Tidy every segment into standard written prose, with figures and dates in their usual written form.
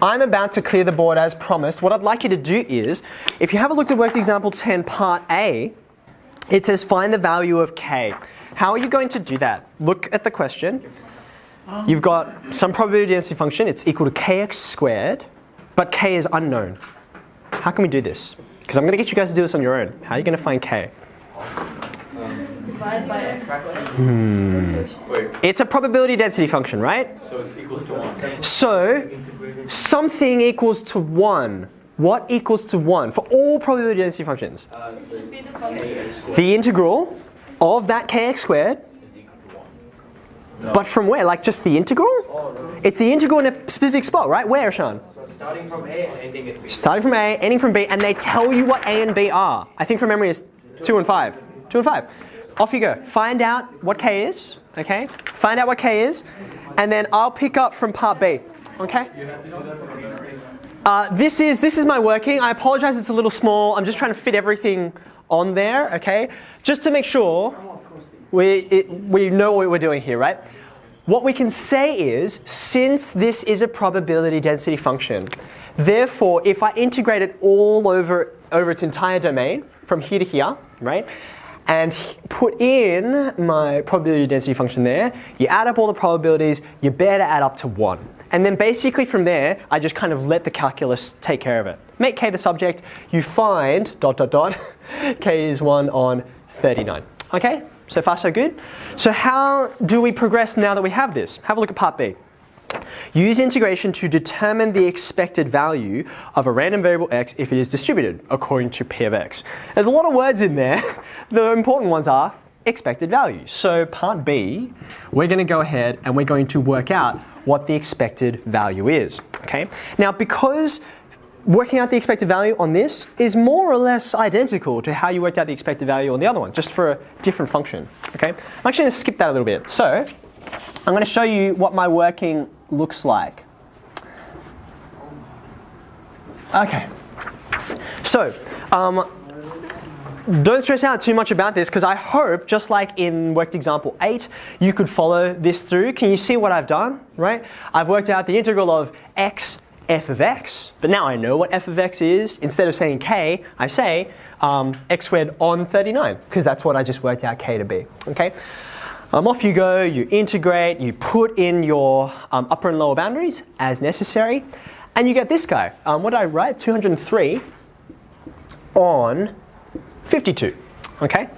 I'm about to clear the board as promised. What I'd like you to do is, if you have a look at worked example 10 part A, it says find the value of k. How are you going to do that? Look at the question. You've got some probability density function. It's equal to kx squared, but k is unknown. How can we do this? Because I'm going to get you guys to do this on your own. How are you going to find k? Divide by x squared. It's a probability density function, right? So it's equals to 1. So something equals to 1. What equals to 1 for all probability density functions? Should be the function. The integral of that kx squared. Is equal to 1. No. But from where? Like just the integral? Oh, no. It's the integral in a specific spot, right? Where, Sean? So starting from A and ending at B. Starting from A, ending from B, and they tell you what A and B are. I think from memory is 2 and 5. 2 and 5. Off you go. Find out what K is, okay? Find out what K is, and then I'll pick up from part B, okay? This is my working. I apologize, it's a little small. I'm just trying to fit everything on there, okay? Just to make sure we know what we're doing here, right? What we can say is, since this is a probability density function, therefore, if I integrate it all over its entire domain, from here to here, right? And put in my probability density function there, you add up all the probabilities, you better add up to 1. And then basically from there, I just kind of let the calculus take care of it. Make k the subject, you find ... k is 1 on 39. Okay, so far so good. So how do we progress now that we have this? Have a look at part B. Use integration to determine the expected value of a random variable x if it is distributed according to p of x. There's a lot of words in there. The important ones are expected values. So part B, we're going to go ahead and we're going to work out what the expected value is. Okay. Now, because working out the expected value on this is more or less identical to how you worked out the expected value on the other one, just for a different function. Okay. I'm actually going to skip that a little bit. So I'm going to show you what my working looks like. Okay. So, don't stress out too much about this because I hope, just like in worked example 8, you could follow this through. Can you see what I've done, right? I've worked out the integral of x f of x, but now I know what f of x is. Instead of saying k, I say x squared on 39 because that's what I just worked out k to be, okay? Off you go, you integrate, you put in your upper and lower boundaries as necessary, and you get this guy. What did I write? 203 on 52, okay?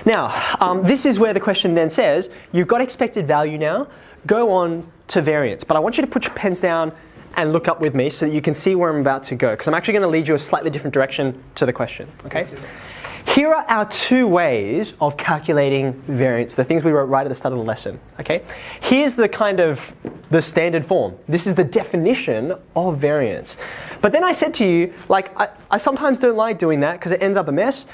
Now, this is where the question then says, you've got expected value now, go on to variance. But I want you to put your pens down and look up with me so that you can see where I'm about to go, because I'm actually going to lead you a slightly different direction to the question, okay? Here are our two ways of calculating variance, the things we wrote right at the start of the lesson, okay? Here's the kind of the standard form. This is the definition of variance. But then I said to you, like, I sometimes don't like doing that because it ends up a mess.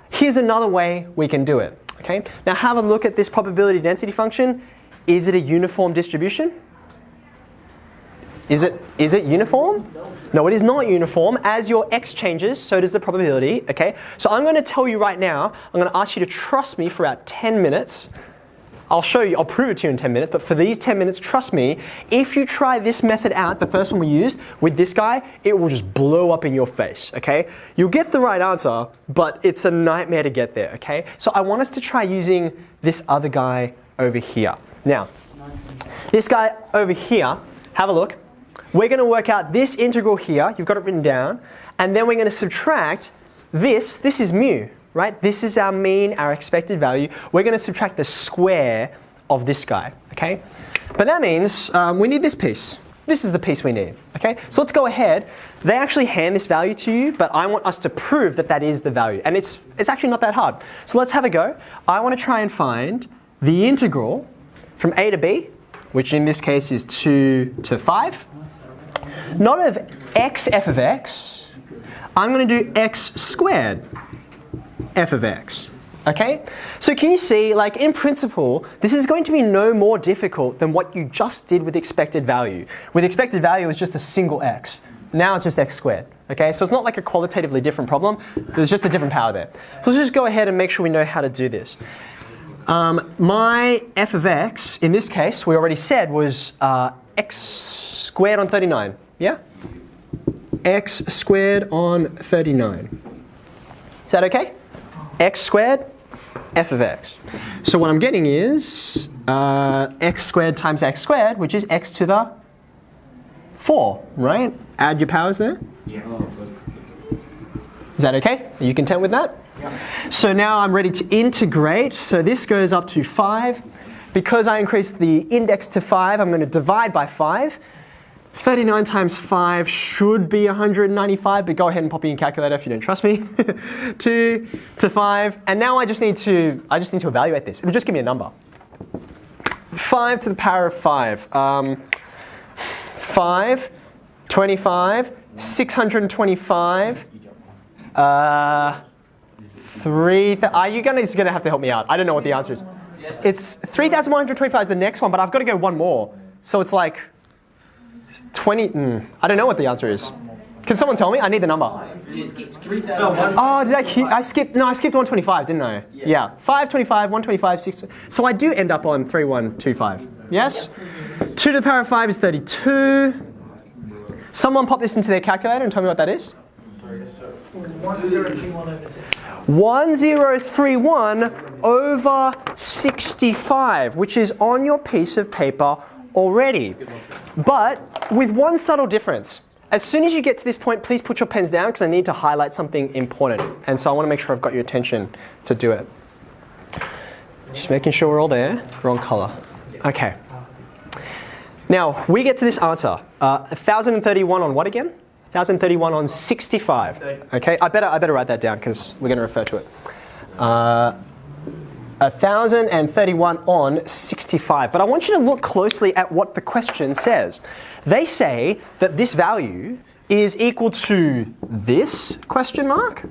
Here's another way we can do it, okay? Now have a look at this probability density function. Is it a uniform distribution? Is it uniform? No, it is not uniform. As your x changes, so does the probability, okay? So I'm going to tell you right now, I'm going to ask you to trust me for about 10 minutes. I'll show you, I'll prove it to you in 10 minutes, but for these 10 minutes, trust me, if you try this method out, the first one we used, with this guy, it will just blow up in your face, okay? You'll get the right answer, but it's a nightmare to get there, okay? So I want us to try using this other guy over here. Now, this guy over here, have a look. We're going to work out this integral here, you've got it written down, and then we're going to subtract this is mu, right? This is our mean, our expected value. We're going to subtract the square of this guy, okay? But that means we need this piece. This is the piece we need, okay? So let's go ahead. They actually hand this value to you, but I want us to prove that that is the value. And it's actually not that hard. So let's have a go. I want to try and find the integral from a to b, which in this case is 2 to 5. Not of x f of x, I'm going to do x squared f of x, okay? So can you see, like in principle, this is going to be no more difficult than what you just did with expected value. With expected value, it's just a single x. Now it's just x squared, okay? So it's not like a qualitatively different problem, there's just a different power there. So let's just go ahead and make sure we know how to do this. My f of x, in this case, we already said was x squared on 39. Yeah? X squared on 39. Is that okay? X squared, f of x. So what I'm getting is x squared times x squared, which is x to the 4, right? Add your powers there. Yeah. Is that okay? Are you content with that? Yeah. So now I'm ready to integrate. So this goes up to 5. Because I increased the index to 5, I'm going to divide by 5. 39 times 5 should be 195, but go ahead and pop in your calculator if you don't trust me. 2 to 5, and now I just need to evaluate this. It'll just give me a number. 5 to the power of 5. 5, 25, 625. 3. Are you guys going to have to help me out? I don't know what the answer is. It's 3,125 is the next one, but I've got to go one more. So it's like 20. I don't know what the answer is. Can someone tell me? I need the number. Oh, did I skip? No, I skipped 125, didn't I? Yeah. 525, 125, 6. So I do end up on 3125. Yes? 2 to the power of 5 is 32. Someone pop this into their calculator and tell me what that is. 1031 over 6. 1031 over 65, which is on your piece of paper already. But with one subtle difference. As soon as you get to this point, please put your pens down because I need to highlight something important. And so I want to make sure I've got your attention to do it. Just making sure we're all there. Wrong color. Okay. Now, we get to this answer. 1031 on what again? 1031 on 65. Okay, I better write that down because we're going to refer to it. 1031 on 65. But I want you to look closely at what the question says. They say that this value is equal to this question mark.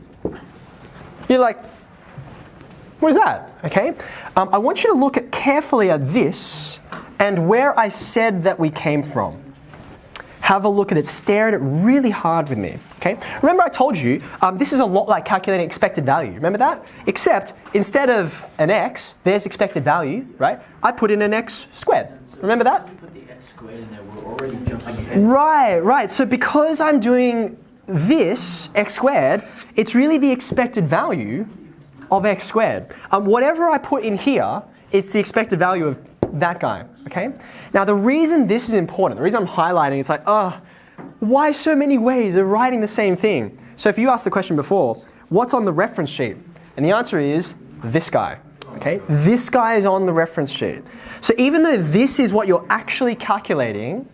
You're like, what is that? Okay. I want you to look carefully at this and where I said that we came from. Have a look at it, stare at it really hard with me, okay? Remember I told you, this is a lot like calculating expected value. Remember that? Except, instead of an x, there's expected value, right? I put in an x squared. Remember that? Put the x squared in there, we're already jumping ahead. Right. So because I'm doing this, x squared, it's really the expected value of x squared. Whatever I put in here, it's the expected value of that guy, okay? Now the reason this is important, the reason I'm highlighting, it's like, why so many ways of writing the same thing? So if you asked the question before, what's on the reference sheet? And the answer is this guy, okay? This guy is on the reference sheet. So even though this is what you're actually calculating,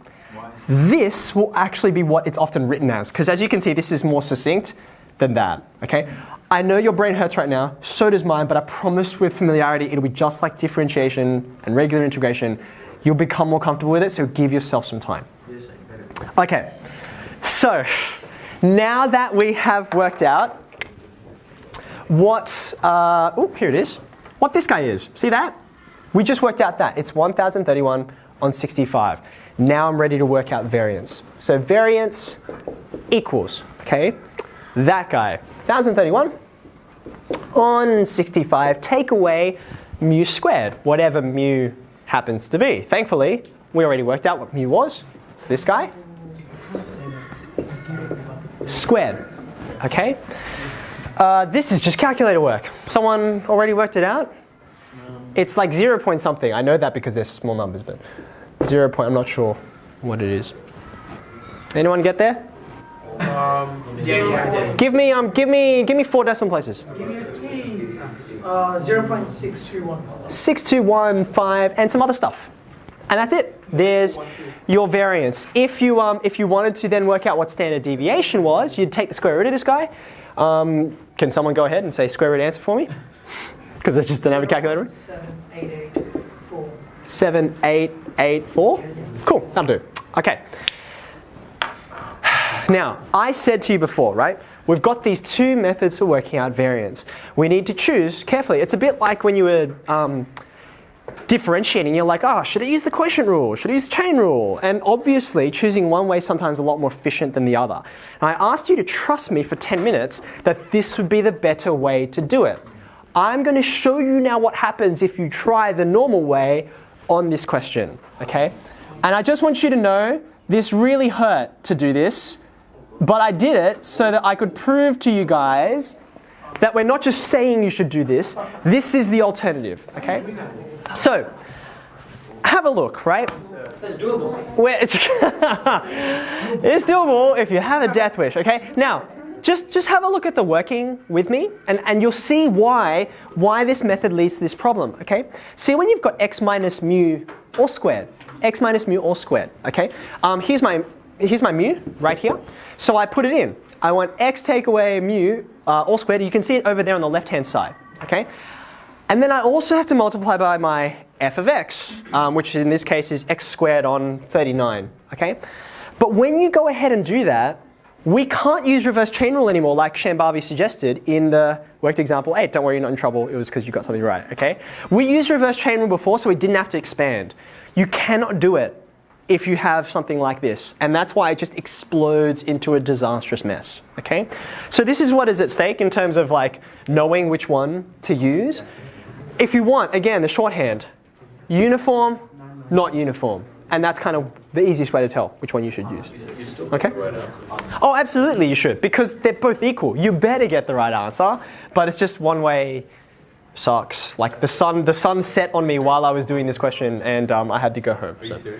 this will actually be what it's often written as. Because as you can see, this is more succinct than that, okay? I know your brain hurts right now, so does mine, but I promise with familiarity, it'll be just like differentiation and regular integration. You'll become more comfortable with it, so give yourself some time. Okay, so now that we have worked out what, here it is, what this guy is. See that? We just worked out that. It's 1031 on 65. Now I'm ready to work out variance. So variance equals, okay, that guy. 1031 on 65, take away mu squared, whatever mu happens to be. Thankfully, we already worked out what mu was. It's this guy. Squared, okay? This is just calculator work. Someone already worked it out? It's like 0 point something. I know that because they're small numbers, but 0 point, I'm not sure what it is. Anyone get there? Give me 4 decimal places. 0.621. 6215 and some other stuff. And that's it. There's your variance. If you wanted to then work out what standard deviation was, you'd take the square root of this guy. Can someone go ahead and say square root answer for me? Because I just don't have a calculator. 7884. 7884? Cool, that'll do. Okay. Now, I said to you before, right? We've got these two methods for working out variance. We need to choose carefully. It's a bit like when you were differentiating. You're like, should I use the quotient rule? Should I use the chain rule? And obviously, choosing one way is sometimes a lot more efficient than the other. And I asked you to trust me for 10 minutes that this would be the better way to do it. I'm going to show you now what happens if you try the normal way on this question, okay? And I just want you to know this really hurt to do this, but I did it so that I could prove to you guys that we're not just saying you should do this. This is the alternative, okay? So, have a look, right? That's doable. Where it's, it's doable if you have a death wish, okay? Now, just have a look at the working with me, and you'll see why this method leads to this problem, okay? See when you've got x minus mu all squared, x minus mu all squared, okay? Here's my mu right here. So I put it in. I want x take away mu all squared. You can see it over there on the left-hand side, okay? And then I also have to multiply by my f of x, which in this case is x squared on 39, okay? But when you go ahead and do that, we can't use reverse chain rule anymore like Shambavi suggested in the worked example 8. Don't worry, you're not in trouble. It was because you got something right, okay? We used reverse chain rule before, so we didn't have to expand. You cannot do it if you have something like this. And that's why it just explodes into a disastrous mess, okay? So this is what is at stake in terms of like knowing which one to use. If you want, again, the shorthand, uniform, not uniform. And that's kind of the easiest way to tell which one you should use. Okay? Oh, absolutely you should, because they're both equal. You better get the right answer, but it's just one way sucks. Like the sun set on me while I was doing this question, and I had to go home. So.